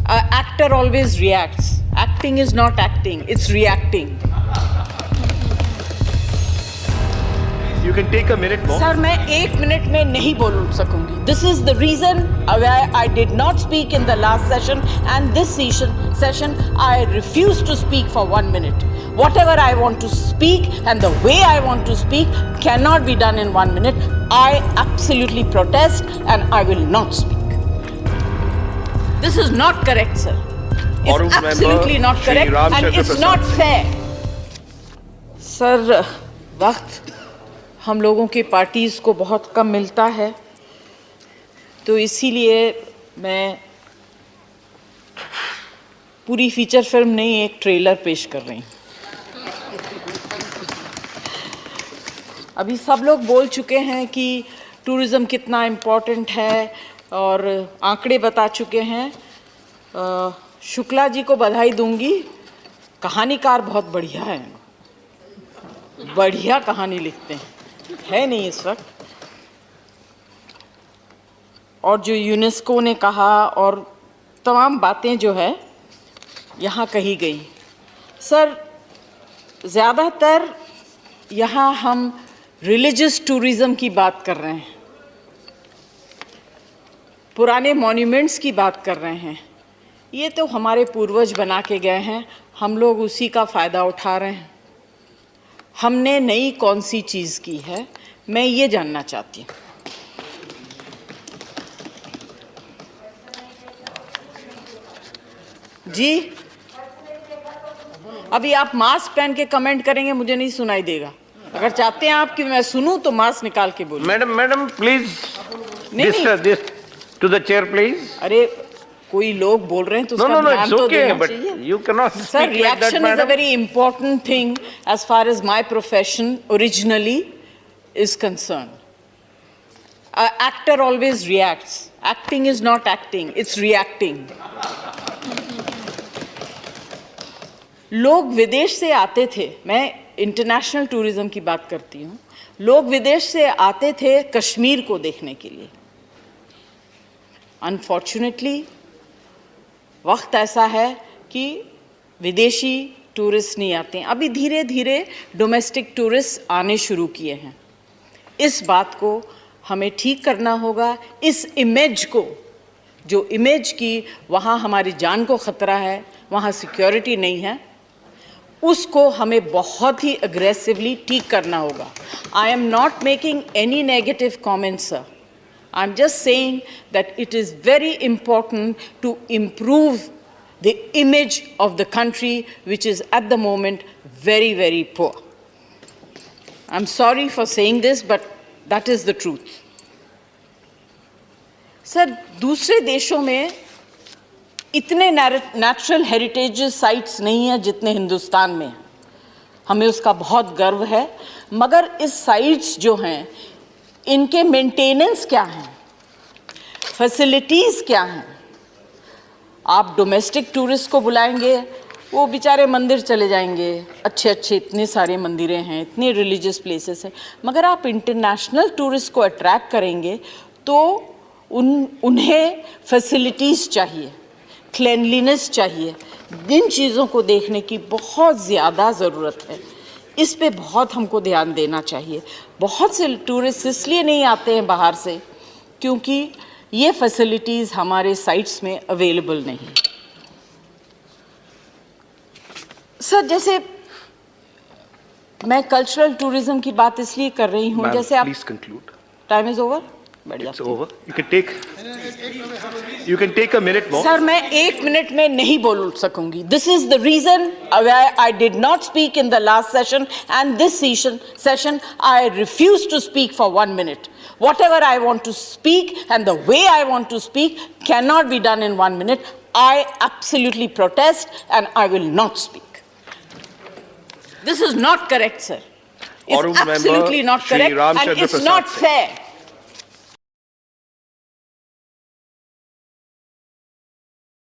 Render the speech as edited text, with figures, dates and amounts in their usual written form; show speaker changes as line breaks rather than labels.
Actor always reacts. Acting is not acting, it's reacting.
You can take a minute more.
Sir मैं 1 minute में नहीं बोल सकूंगी. This is the reason why I did not speak in the last session, and this session I refuse to speak for 1 minute. Whatever I want to speak and the way I want to speak cannot be done in 1 minute. I absolutely protest and I will not speak. This is not correct, sir. It's absolutely not correct and it's not fair. Sir वक्त हम लोगों के parties को बहुत कम मिलता है, तो इसीलिए मैं पूरी फीचर फिल्म नहीं एक ट्रेलर पेश कर रही हूँ. अभी सब लोग बोल चुके हैं कि टूरिज़्म कितना इम्पोर्टेंट है और आंकड़े बता चुके हैं. शुक्ला जी को बधाई दूंगी, कहानीकार बहुत बढ़िया है, बढ़िया कहानी लिखते हैं, है नहीं इस वक्त. और जो यूनेस्को ने कहा और तमाम बातें जो है यहाँ कही गई, सर ज़्यादातर यहाँ हम रिलीजियस टूरिज़्म की बात कर रहे हैं, पुराने मॉन्यूमेंट्स की बात कर रहे हैं. ये तो हमारे पूर्वज बना के गए हैं, हम लोग उसी का फ़ायदा उठा रहे हैं. हमने नई कौन सी चीज़ की है, मैं ये जानना चाहती हूँ. जी अभी आप मास्क पहन के कमेंट करेंगे, मुझे नहीं सुनाई देगा. अगर चाहते हैं आप कि मैं सुनूं तो मास्क निकाल के बोलिए.
Madam please this to the chair please.
अरे कोई लोग बोल रहे हैं तो उसका ध्यान तो देना चाहिए.
You cannot
Sir,
speak like that,
reaction is a
madam.
very important thing as far as my profession originally is concerned. Actor always reacts. Acting is not acting, it's reacting. लोग विदेश से आते थे, मैं इंटरनेशनल टूरिज्म की बात करती हूँ, लोग विदेश से आते थे कश्मीर को देखने के लिए. अनफॉर्चुनेटली वक्त ऐसा है कि विदेशी टूरिस्ट नहीं आते हैं. अभी धीरे धीरे डोमेस्टिक टूरिस्ट आने शुरू किए हैं. इस बात को हमें ठीक करना होगा. इस इमेज को, जो इमेज की वहाँ हमारी जान को ख़तरा है, वहाँ सिक्योरिटी नहीं है, उसको हमें बहुत ही अग्रेसिवली ठीक करना होगा. I am not making any negative comments sir. I'm just saying that it is very important to improve the image of the country, which is at the moment very, very poor. I'm sorry for saying this, but that is the truth. Sir, दूसरे देशों में इतने natural heritage sites नहीं हैं जितने हिंदुस्तान में. हमें उसका बहुत गर्व है, मगर इस sites जो हैं इनके मेंटेनेंस क्या हैं, फैसिलिटीज़ क्या हैं. आप डोमेस्टिक टूरिस्ट को बुलाएंगे, वो बेचारे मंदिर चले जाएंगे, अच्छे अच्छे इतने सारे मंदिरें हैं, इतने रिलीजियस प्लेसेस हैं. मगर आप इंटरनेशनल टूरिस्ट को अट्रैक्ट करेंगे तो उन्हें फैसिलिटीज़ चाहिए, क्लीनलीनेस चाहिए. इन चीज़ों को देखने की बहुत ज़्यादा ज़रूरत है. इस पे बहुत हमको ध्यान देना चाहिए. बहुत से टूरिस्ट इसलिए नहीं आते हैं बाहर से क्योंकि ये फैसिलिटीज़ हमारे साइट्स में अवेलेबल नहीं. सर जैसे मैं कल्चरल टूरिज्म की बात इसलिए कर रही हूँ, जैसे आप
please conclude.
Time is over.
It's over. You can take a minute more.
Sir मैं 1 मिनट में नहीं बोल सकूंगी. This is the reason why I did not speak in the last session, and this session I refuse to speak for 1 minute. Whatever I want to speak and the way I want to speak cannot be done in 1 minute. I absolutely protest and I will not speak. This is not correct, sir. It's absolutely not correct and it's not fair.